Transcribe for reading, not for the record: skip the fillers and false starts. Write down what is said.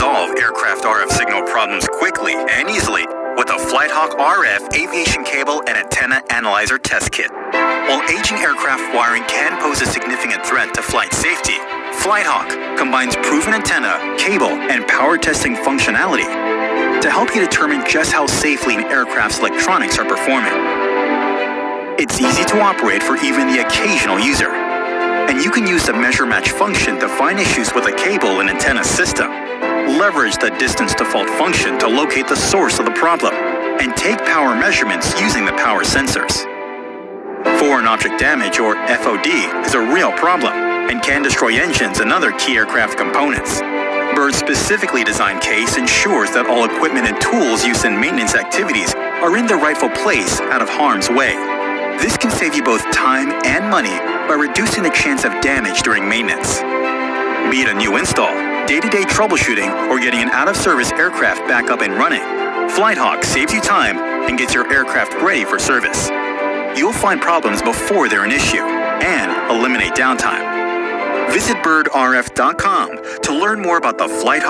resolve aircraft RF signal problems quickly and easily with the FlightHawk RF Aviation Cable and Antenna Analyzer Test Kit. While aging aircraft wiring can pose a significant threat to flight safety, FlightHawk combines proven antenna, cable, and power testing functionality to help you determine just how safely an aircraft's electronics are performing. It's easy to operate for even the occasional user, and you can use the measure match function to find issues with a cable and antenna system. Leverage the distance default function to locate the source of the problem, and take power measurements using the power sensors. Foreign object damage, or FOD, is a real problem and can destroy engines and other key aircraft components. Bird's specifically designed case ensures that all equipment and tools used in maintenance activities are in their rightful place out of harm's way. This can save you both time and money by reducing the chance of damage during maintenance. Be it a new install, day-to-day troubleshooting, or getting an out-of-service aircraft back up and running, FlightHawk saves you time and gets your aircraft ready for service. You'll find problems before they're an issue and eliminate downtime. Visit birdrf.com to learn more about the FlightHawk